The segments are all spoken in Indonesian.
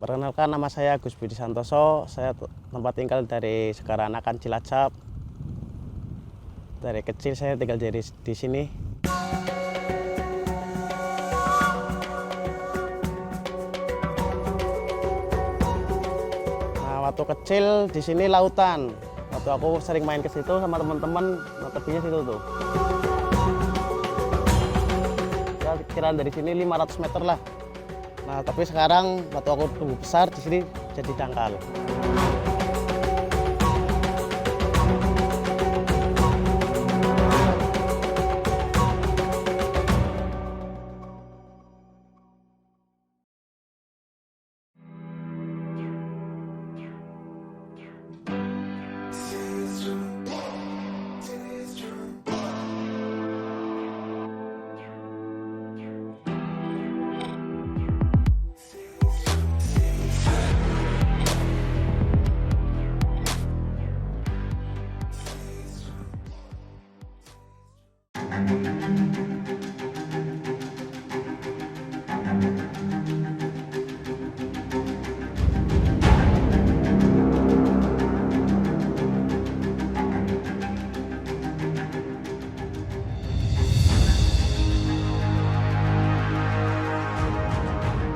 Perkenalkan, nama saya Gus Budi Santoso. Saya tempat tinggal dari Segaranakan, Cilacap. Dari kecil saya tinggal di sini. Nah, waktu kecil di sini lautan. Waktu aku sering main ke situ sama teman-teman, tepinya situ tuh. Kiraan dari sini 500 meter lah. Nah, tapi sekarang waktu aku tumbuh besar di sini jadi dangkal.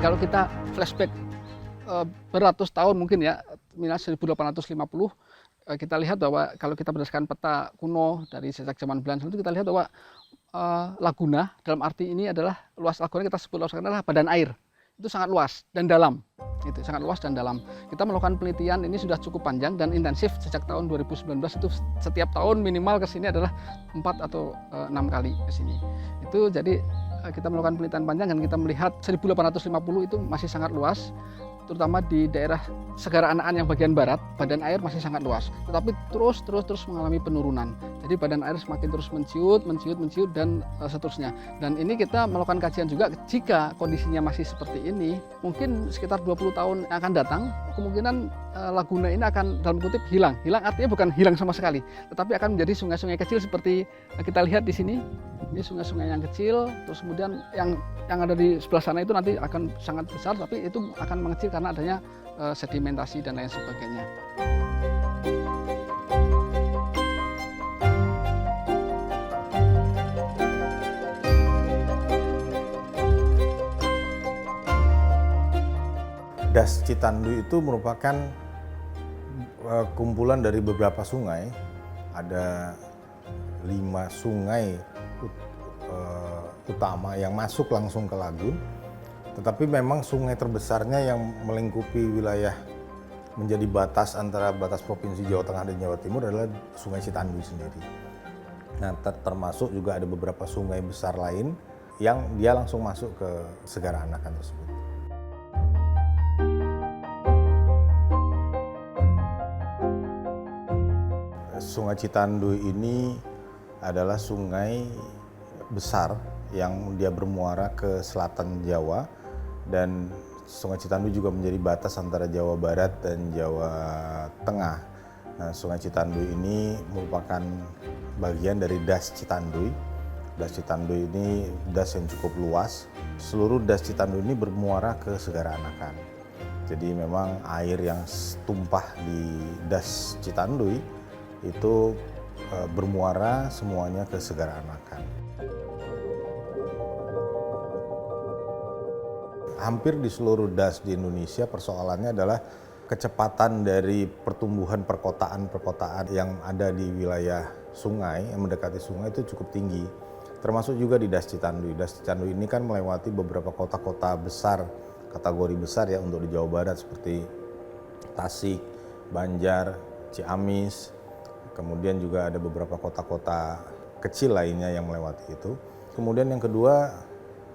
Kalau kita flashback beratus tahun mungkin ya, 1850, kita lihat bahwa kalau kita berdasarkan peta kuno dari sejak zaman Belanda itu kita lihat bahwa Laguna dalam arti ini adalah luas Laguna kita sebut luas adalah badan air. Itu sangat luas dan dalam. Itu sangat luas dan dalam. Kita melakukan penelitian ini sudah cukup panjang dan intensif sejak tahun 2019 itu setiap tahun minimal ke sini adalah 4 atau 6 kali ke sini. Itu jadi kita melakukan penelitian panjang dan kita melihat 1850 itu masih sangat luas, terutama di daerah Segara Anakan yang bagian barat, badan air masih sangat luas, tetapi terus mengalami penurunan. Jadi badan air semakin terus menciut dan seterusnya. Dan ini kita melakukan kajian juga, jika kondisinya masih seperti ini, mungkin sekitar 20 tahun yang akan datang, kemungkinan Laguna ini akan dalam kutip hilang. Hilang artinya bukan hilang sama sekali, tetapi akan menjadi sungai-sungai kecil seperti kita lihat di sini. Ini sungai-sungai yang kecil, terus kemudian yang ada di sebelah sana itu nanti akan sangat besar, tapi itu akan mengecil karena adanya sedimentasi dan lain sebagainya. Das Citanduy itu merupakan kumpulan dari beberapa sungai. Ada 5 sungai utama yang masuk langsung ke lagun. Tetapi memang sungai terbesarnya yang melingkupi wilayah menjadi batas antara batas Provinsi Jawa Tengah dan Jawa Timur adalah Sungai Citanduy sendiri. Nah, termasuk juga ada beberapa sungai besar lain yang dia langsung masuk ke Segara Anakan tersebut. Sungai Citanduy ini adalah sungai besar yang dia bermuara ke selatan Jawa, dan Sungai Citanduy juga menjadi batas antara Jawa Barat dan Jawa Tengah. Nah, Sungai Citanduy ini merupakan bagian dari Das Citanduy. Das Citanduy ini das yang cukup luas. Seluruh Das Citanduy ini bermuara ke Segara Anakan. Jadi memang air yang tumpah di Das Citanduy itu bermuara semuanya ke Segara Anakan. Hampir di seluruh das di Indonesia persoalannya adalah kecepatan dari pertumbuhan perkotaan yang ada di wilayah sungai, yang mendekati sungai itu cukup tinggi. Termasuk juga di Das Citanduy. Das Citanduy ini kan melewati beberapa kota-kota besar, kategori besar ya untuk di Jawa Barat seperti Tasik, Banjar, Ciamis, kemudian juga ada beberapa kota-kota kecil lainnya yang melewati itu. Kemudian yang kedua,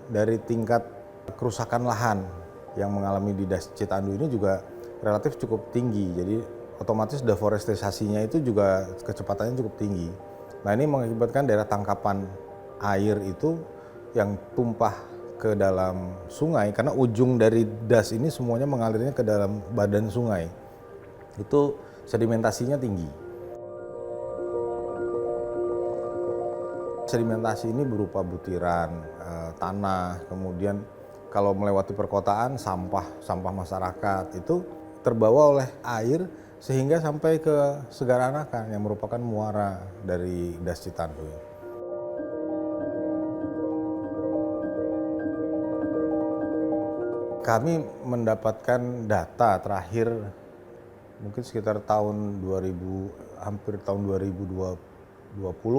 dari tingkat kerusakan lahan yang mengalami di Das Citanduy ini juga relatif cukup tinggi. Jadi otomatis deforestasinya itu juga kecepatannya cukup tinggi. Nah, ini mengakibatkan daerah tangkapan air itu yang tumpah ke dalam sungai, karena ujung dari das ini semuanya mengalirnya ke dalam badan sungai. Itu sedimentasinya tinggi. Sedimentasi ini berupa butiran tanah, kemudian kalau melewati perkotaan sampah masyarakat itu terbawa oleh air sehingga sampai ke Segara Anakan yang merupakan muara dari Das Citanduy. Kami mendapatkan data terakhir mungkin sekitar tahun 2000, hampir tahun 2020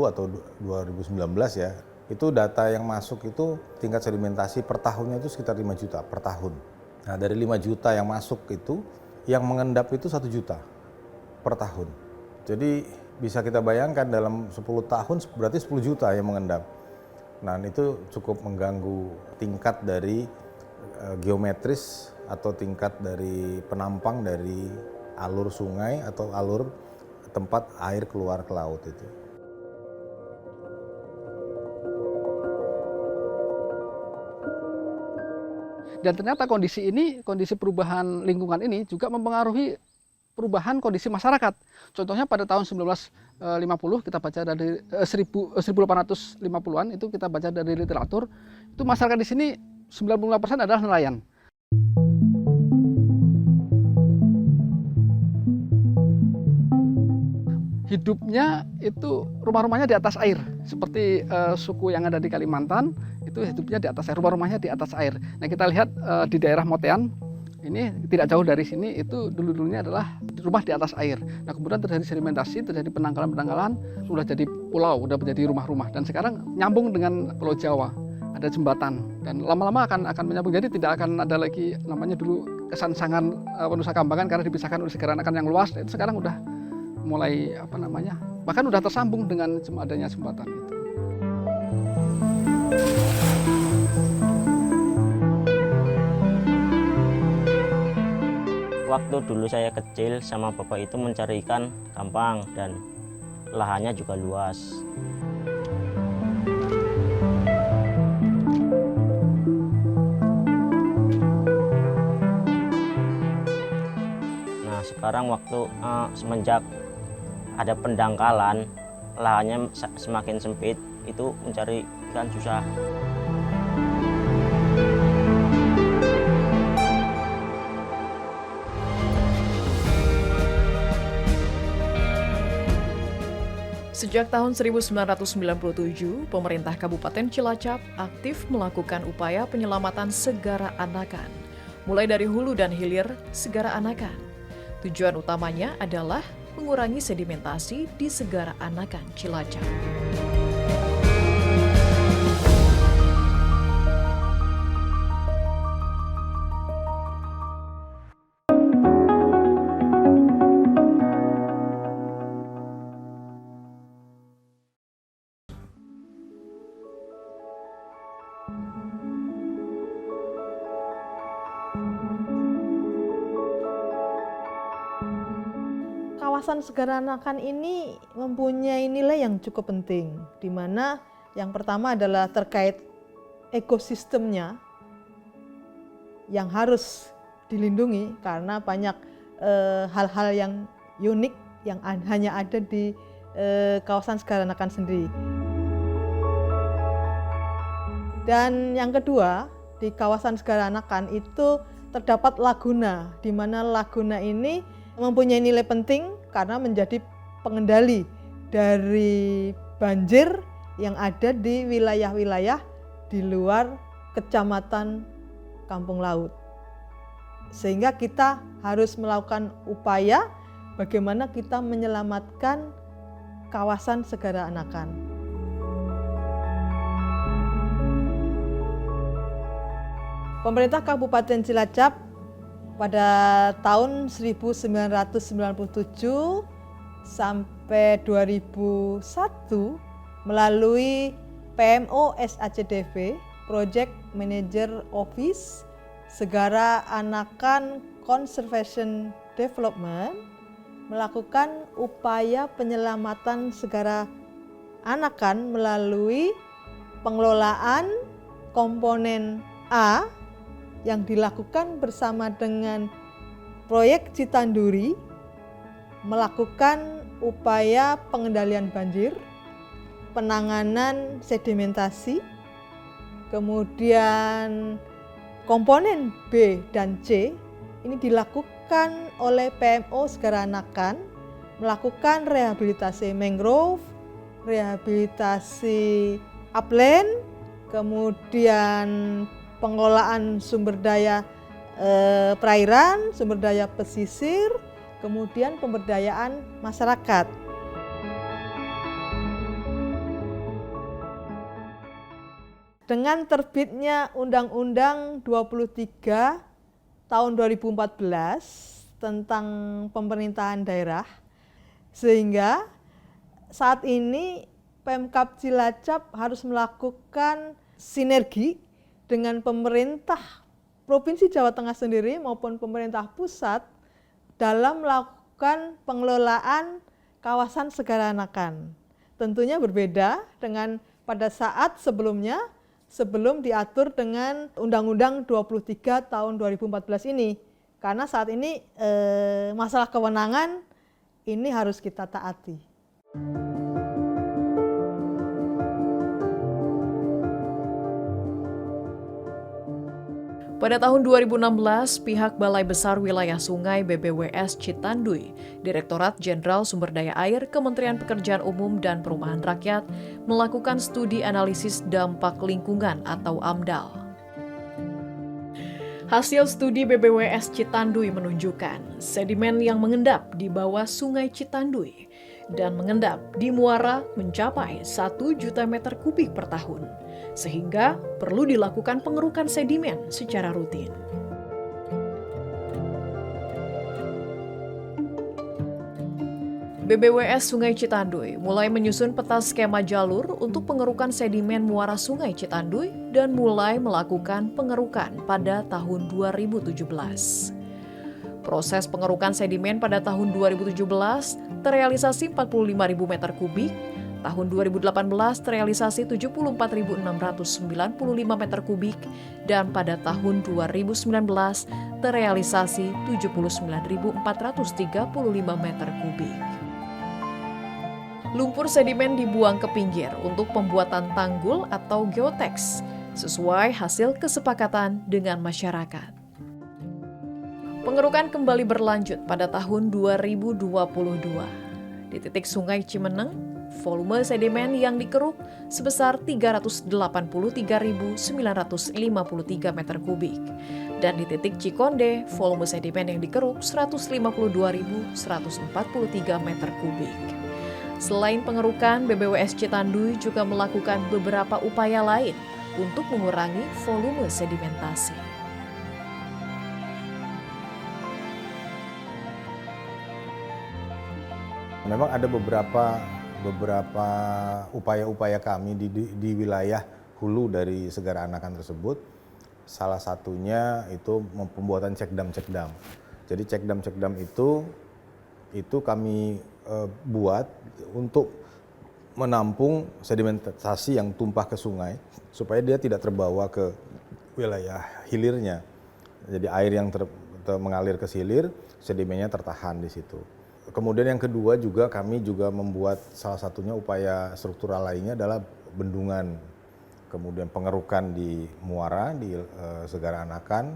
atau 2019 ya. Itu data yang masuk itu tingkat sedimentasi per tahunnya itu sekitar 5 juta per tahun. Nah dari 5 juta yang masuk itu, yang mengendap itu 1 juta per tahun. Jadi bisa kita bayangkan dalam 10 tahun berarti 10 juta yang mengendap. Nah itu cukup mengganggu tingkat dari geometris atau tingkat dari penampang dari alur sungai atau alur tempat air keluar ke laut itu. Dan ternyata kondisi perubahan lingkungan ini juga mempengaruhi perubahan kondisi masyarakat. Contohnya pada tahun 1950 kita baca dari 1850-an itu kita baca dari literatur, itu masyarakat di sini 95% adalah nelayan. Hidupnya itu rumah-rumahnya di atas air, seperti suku yang ada di Kalimantan itu hidupnya di atas air, rumah-rumahnya di atas air. Nah kita lihat di daerah Motean ini tidak jauh dari sini itu dulu-dulunya adalah rumah di atas air. Nah kemudian terjadi sedimentasi, terjadi penangkalan-penangkalan, sudah jadi pulau, sudah menjadi rumah-rumah dan sekarang nyambung dengan Pulau Jawa, ada jembatan dan lama-lama akan menyambung. Jadi tidak akan ada lagi namanya dulu Kesansangan Nusa Kambangan karena dipisahkan oleh Segara Anakan yang luas. Itu sekarang udah mulai bahkan udah tersambung dengan adanya jembatan itu. Waktu dulu saya kecil sama bapak itu mencari ikan gampang dan lahannya juga luas. Nah sekarang waktu semenjak ada pendangkalan, lahannya semakin sempit, itu mencari ikan susah. Sejak tahun 1997, pemerintah Kabupaten Cilacap aktif melakukan upaya penyelamatan Segara Anakan, mulai dari hulu dan hilir Segara Anakan. Tujuan utamanya adalah mengurangi sedimentasi di Segara Anakan Cilacap. Kawasan Segara Anakan ini mempunyai nilai yang cukup penting, di mana yang pertama adalah terkait ekosistemnya yang harus dilindungi karena banyak hal-hal yang unik yang hanya ada di kawasan Segara Anakan sendiri. Dan yang kedua, di kawasan Segara Anakan itu terdapat laguna, di mana laguna ini mempunyai nilai penting karena menjadi pengendali dari banjir yang ada di wilayah-wilayah di luar Kecamatan Kampung Laut. Sehingga kita harus melakukan upaya bagaimana kita menyelamatkan kawasan Segara Anakan. Pemerintah Kabupaten Cilacap pada tahun 1997 sampai 2001 melalui PMO SACDV, Project Manager Office Segara Anakan Conservation Development, melakukan upaya penyelamatan Segara Anakan melalui pengelolaan komponen A yang dilakukan bersama dengan Proyek Citanduri, melakukan upaya pengendalian banjir, penanganan sedimentasi, kemudian komponen B dan C ini dilakukan oleh PMO Segara Anakan, melakukan rehabilitasi mangrove, rehabilitasi upland, kemudian pengelolaan sumber daya perairan, sumber daya pesisir, kemudian pemberdayaan masyarakat. Dengan terbitnya Undang-Undang 23 tahun 2014 tentang pemerintahan daerah, sehingga saat ini Pemkab Cilacap harus melakukan sinergi dengan pemerintah Provinsi Jawa Tengah sendiri maupun pemerintah pusat dalam melakukan pengelolaan kawasan Segara Anakan. Tentunya berbeda dengan pada saat sebelumnya, sebelum diatur dengan Undang-Undang 23 tahun 2014 ini. Karena saat ini masalah kewenangan ini harus kita taati. Pada tahun 2016, pihak Balai Besar Wilayah Sungai BBWS Citanduy, Direktorat Jenderal Sumber Daya Air Kementerian Pekerjaan Umum dan Perumahan Rakyat melakukan studi analisis dampak lingkungan atau AMDAL. Hasil studi BBWS Citanduy menunjukkan sedimen yang mengendap di bawah Sungai Citanduy dan mengendap di muara mencapai 1 juta meter kubik per tahun, sehingga perlu dilakukan pengerukan sedimen secara rutin. BBWS Sungai Citanduy mulai menyusun peta skema jalur untuk pengerukan sedimen muara Sungai Citanduy dan mulai melakukan pengerukan pada tahun 2017. Proses pengerukan sedimen pada tahun 2017 terrealisasi 45.000 meter kubik, tahun 2018 terrealisasi 74.695 meter kubik, dan pada tahun 2019 terrealisasi 79.435 meter kubik. Lumpur sedimen dibuang ke pinggir untuk pembuatan tanggul atau geoteks, sesuai hasil kesepakatan dengan masyarakat. Pengerukan kembali berlanjut pada tahun 2022. Di titik Sungai Cimeneng, volume sedimen yang dikeruk sebesar 383.953 meter kubik. Dan di titik Cikonde, volume sedimen yang dikeruk 152.143 meter kubik. Selain pengerukan, BBWS Citanduy juga melakukan beberapa upaya lain untuk mengurangi volume sedimentasi. Memang ada beberapa upaya-upaya kami di wilayah hulu dari Segara Anakan tersebut. Salah satunya itu pembuatan cekdam. Jadi cekdam itu kami buat untuk menampung sedimentasi yang tumpah ke sungai supaya dia tidak terbawa ke wilayah hilirnya. Jadi air yang mengalir ke hilir, sedimennya tertahan di situ. Kemudian yang kedua juga kami juga membuat salah satunya upaya struktural lainnya adalah bendungan, kemudian pengerukan di muara di Segara Anakan.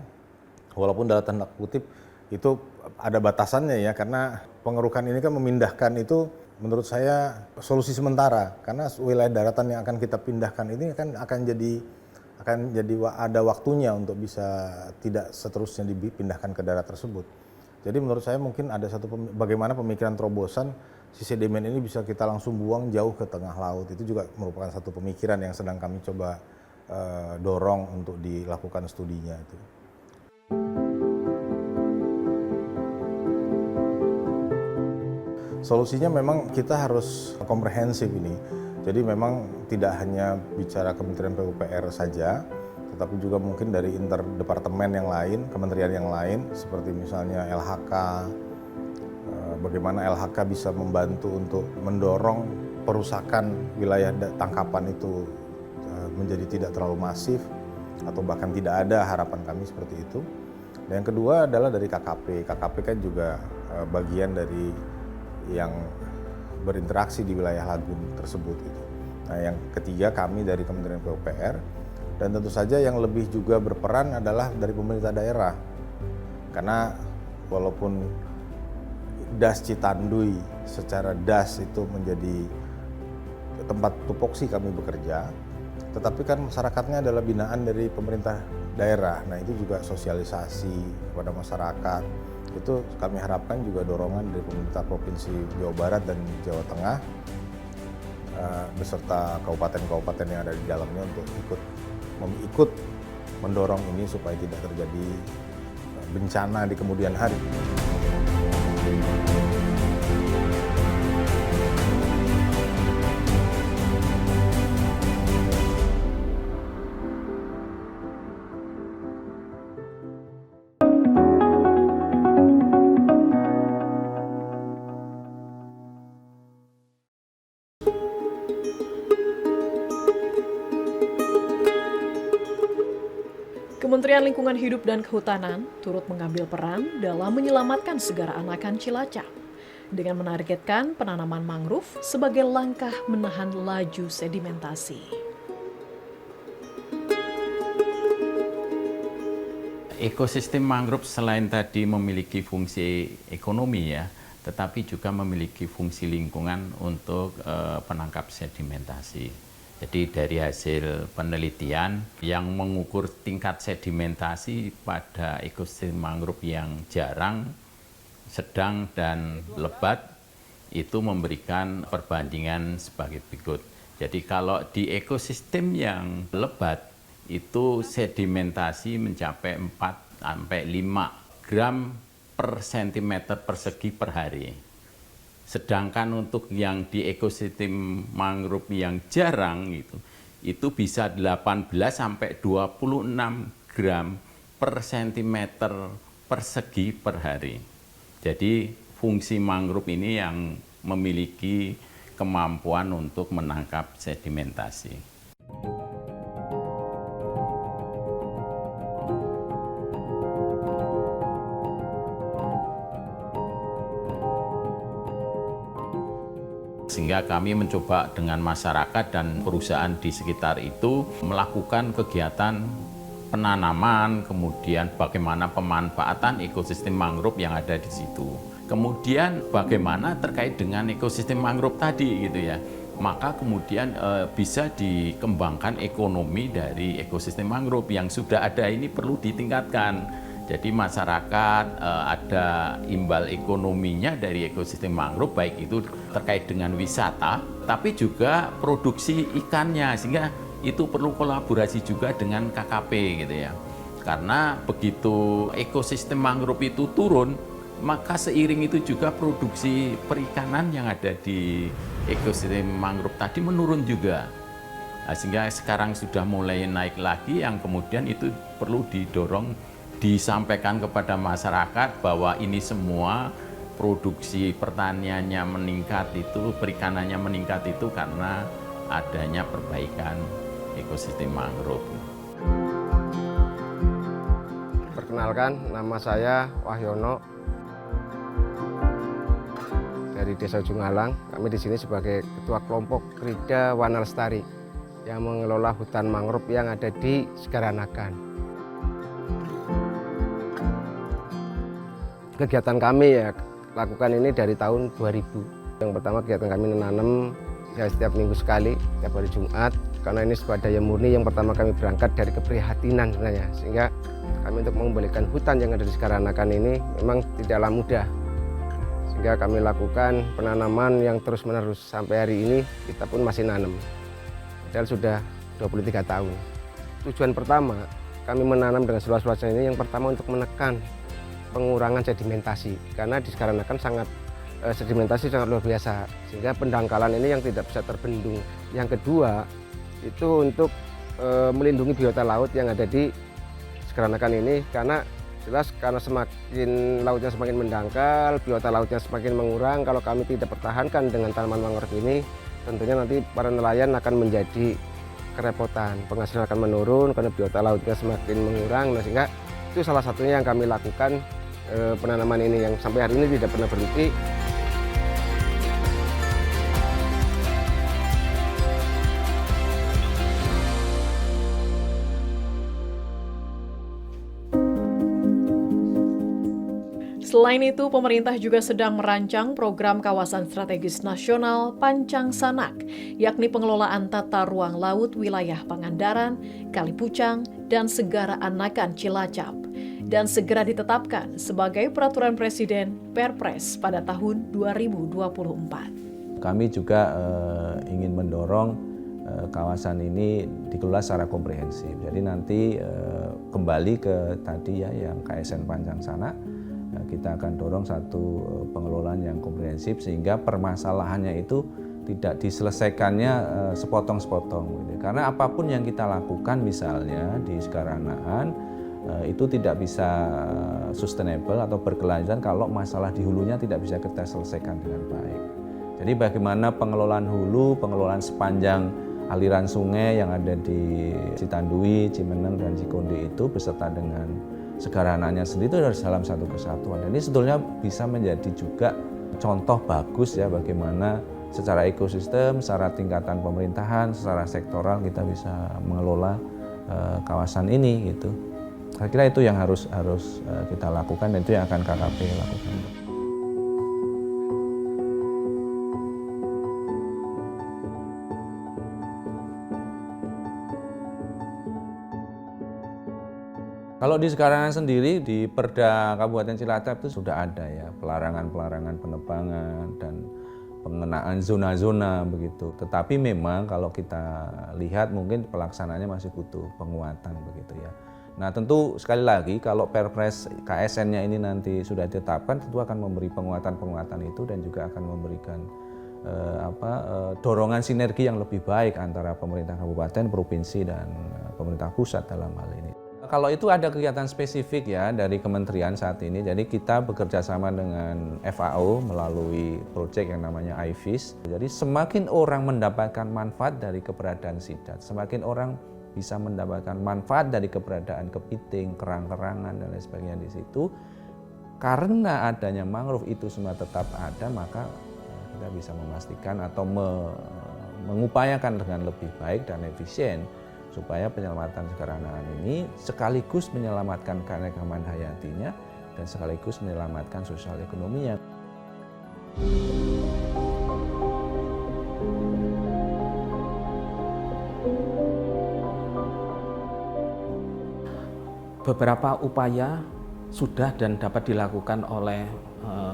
Walaupun dalam tanda kutip itu ada batasannya ya, karena pengerukan ini kan memindahkan itu menurut saya solusi sementara, karena wilayah daratan yang akan kita pindahkan ini kan akan jadi ada waktunya untuk bisa tidak seterusnya dipindahkan ke darat tersebut. Jadi menurut saya mungkin ada bagaimana pemikiran terobosan si sedimen ini bisa kita langsung buang jauh ke tengah laut. Itu juga merupakan satu pemikiran yang sedang kami coba dorong untuk dilakukan studinya itu. Solusinya memang kita harus komprehensif ini. Jadi memang tidak hanya bicara Kementerian PUPR saja, tetapi juga mungkin dari interdepartemen yang lain, kementerian yang lain, seperti misalnya LHK, bagaimana LHK bisa membantu untuk mendorong perusakan wilayah tangkapan itu menjadi tidak terlalu masif, atau bahkan tidak ada, harapan kami seperti itu. Dan yang kedua adalah dari KKP. KKP kan juga bagian dari yang berinteraksi di wilayah lagun tersebut. Gitu. Nah yang ketiga kami dari Kementerian PUPR Dan tentu saja yang lebih juga berperan adalah dari pemerintah daerah. Karena walaupun Das Citanduy secara das itu menjadi tempat tupoksi kami bekerja, tetapi kan masyarakatnya adalah binaan dari pemerintah daerah. Nah itu juga sosialisasi kepada masyarakat. Itu kami harapkan juga dorongan dari pemerintah Provinsi Jawa Barat dan Jawa Tengah beserta kabupaten-kabupaten yang ada di dalamnya untuk ikut mendorong ini supaya tidak terjadi bencana di kemudian hari. Kementerian Lingkungan Hidup dan Kehutanan turut mengambil peran dalam menyelamatkan Segara Anakan Cilacap dengan menargetkan penanaman mangrove sebagai langkah menahan laju sedimentasi. Ekosistem mangrove selain tadi memiliki fungsi ekonomi ya, tetapi juga memiliki fungsi lingkungan untuk penangkap sedimentasi. Jadi dari hasil penelitian yang mengukur tingkat sedimentasi pada ekosistem mangrove yang jarang, sedang, dan lebat itu memberikan perbandingan sebagai berikut. Jadi kalau di ekosistem yang lebat itu sedimentasi mencapai 4-5 gram per sentimeter persegi per hari. Sedangkan untuk yang di ekosistem mangrove yang jarang itu bisa 18-26 gram per sentimeter persegi per hari. Jadi fungsi mangrove ini yang memiliki kemampuan untuk menangkap sedimentasi. Sehingga kami mencoba dengan masyarakat dan perusahaan di sekitar itu melakukan kegiatan penanaman, kemudian bagaimana pemanfaatan ekosistem mangrove yang ada di situ. Kemudian bagaimana terkait dengan ekosistem mangrove tadi gitu ya. Maka kemudian bisa dikembangkan ekonomi dari ekosistem mangrove yang sudah ada ini perlu ditingkatkan. Jadi masyarakat ada imbal ekonominya dari ekosistem mangrove, baik itu terkait dengan wisata, tapi juga produksi ikannya, sehingga itu perlu kolaborasi juga dengan KKP gitu ya. Karena begitu ekosistem mangrove itu turun, maka seiring itu juga produksi perikanan yang ada di ekosistem mangrove tadi menurun juga. Nah, sehingga sekarang sudah mulai naik lagi, yang kemudian itu perlu didorong, disampaikan kepada masyarakat bahwa ini semua produksi pertaniannya meningkat itu, perikanannya meningkat itu karena adanya perbaikan ekosistem mangrove. Perkenalkan, nama saya Wahyono dari Desa Ujung Alang. Kami di sini sebagai ketua kelompok Krida Wana Lestari yang mengelola hutan mangrove yang ada di Segara Anakan. Kegiatan kami ya lakukan ini dari tahun 2000. Yang pertama kegiatan kami menanam ya setiap minggu sekali, setiap hari Jumat. Karena ini sebuah daya murni yang pertama kami berangkat dari keprihatinan sebenarnya. Sehingga kami untuk mengembalikan hutan yang ada di Segara Anakan ini memang tidaklah mudah. Sehingga kami lakukan penanaman yang terus-menerus sampai hari ini kita pun masih nanam. Padahal sudah 23 tahun. Tujuan pertama kami menanam dengan seluas-luasnya ini yang pertama untuk menekan pengurangan sedimentasi, karena di Segara Anakan sedimentasi sangat luar biasa, sehingga pendangkalan ini yang tidak bisa terbendung. Yang kedua itu untuk melindungi biota laut yang ada di Segara Anakan ini, karena jelas karena semakin lautnya semakin mendangkal, biota lautnya semakin mengurang. Kalau kami tidak pertahankan dengan tanaman mangrove ini, tentunya nanti para nelayan akan menjadi kerepotan, penghasilan akan menurun karena biota lautnya semakin mengurang. Nah, sehingga itu salah satunya yang kami lakukan, penanaman ini yang sampai hari ini tidak pernah berhenti. Selain itu, pemerintah juga sedang merancang program kawasan strategis nasional Pancang Sanak, yakni pengelolaan tata ruang laut wilayah Pangandaran, Kalipucang, dan Segara Anakan Cilacap, dan segera ditetapkan sebagai peraturan Presiden Perpres pada tahun 2024. Kami juga ingin mendorong kawasan ini dikelola secara komprehensif. Jadi nanti kembali ke tadi ya yang KSN Pancang Sanak, kita akan dorong satu pengelolaan yang komprehensif sehingga permasalahannya itu tidak diselesaikannya sepotong-sepotong. Gitu. Karena apapun yang kita lakukan misalnya di Segara Anakan itu tidak bisa sustainable atau berkelanjutan kalau masalah di hulunya tidak bisa kita selesaikan dengan baik. Jadi bagaimana pengelolaan hulu, pengelolaan sepanjang aliran sungai yang ada di Citandui, Cimeneng, dan Cikonde itu beserta dengan Segara Anaknya sendiri itu harus dalam satu kesatuan. Dan ini sebetulnya bisa menjadi juga contoh bagus ya bagaimana secara ekosistem, secara tingkatan pemerintahan, secara sektoral kita bisa mengelola kawasan ini gitu. Saya kira itu yang harus kita lakukan dan itu yang akan KKP lakukan. Kalau di Segara Anakan sendiri, di Perda Kabupaten Cilacap itu sudah ada ya pelarangan penebangan dan pengenaan zona-zona begitu. Tetapi memang kalau kita lihat mungkin pelaksanaannya masih butuh penguatan begitu ya. Nah tentu sekali lagi kalau Perpres KSN-nya ini nanti sudah ditetapkan tentu akan memberi penguatan itu dan juga akan memberikan dorongan sinergi yang lebih baik antara pemerintah kabupaten, provinsi dan pemerintah pusat dalam hal ini. Kalau itu ada kegiatan spesifik ya dari kementerian saat ini, jadi kita bekerja sama dengan FAO melalui proyek yang namanya IFIS. Jadi semakin orang mendapatkan manfaat dari keberadaan sidat, semakin orang bisa mendapatkan manfaat dari keberadaan kepiting, kerang-kerangan dan lain sebagainya di situ. Karena adanya mangrove itu semua tetap ada, maka kita bisa memastikan atau mengupayakan dengan lebih baik dan efisien supaya penyelamatan Segara Anakan ini sekaligus menyelamatkan keanekaragaman hayatinya dan sekaligus menyelamatkan sosial ekonominya. Beberapa upaya sudah dan dapat dilakukan oleh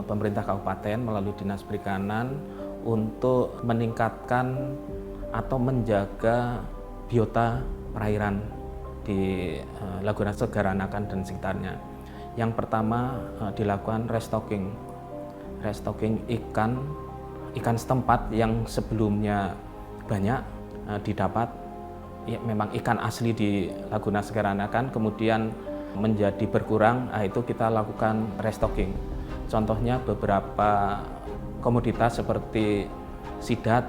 pemerintah kabupaten melalui Dinas Perikanan untuk meningkatkan atau menjaga biota perairan di Laguna Segara Anakan dan sekitarnya. Yang pertama dilakukan restocking ikan setempat yang sebelumnya banyak didapat ya, memang ikan asli di Laguna Segara Anakan kemudian menjadi berkurang, itu kita lakukan restocking. Contohnya beberapa komoditas seperti sidat,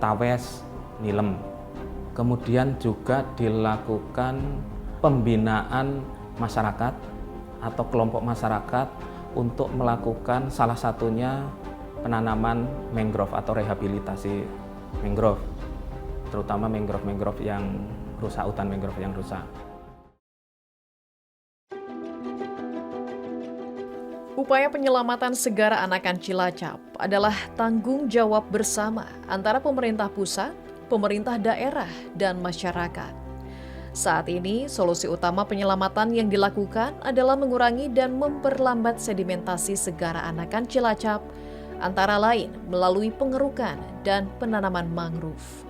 tawes, nilem. Kemudian juga dilakukan pembinaan masyarakat atau kelompok masyarakat untuk melakukan salah satunya penanaman mangrove atau rehabilitasi mangrove, terutama mangrove yang rusak, hutan mangrove yang rusak. Upaya penyelamatan Segara Anakan Cilacap adalah tanggung jawab bersama antara pemerintah pusat, pemerintah daerah, dan masyarakat. Saat ini, solusi utama penyelamatan yang dilakukan adalah mengurangi dan memperlambat sedimentasi Segara Anakan Cilacap, antara lain melalui pengerukan dan penanaman mangrove.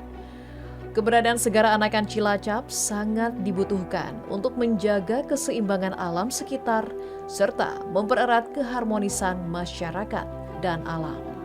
Keberadaan Segara Anakan Cilacap sangat dibutuhkan untuk menjaga keseimbangan alam sekitar serta mempererat keharmonisan masyarakat dan alam.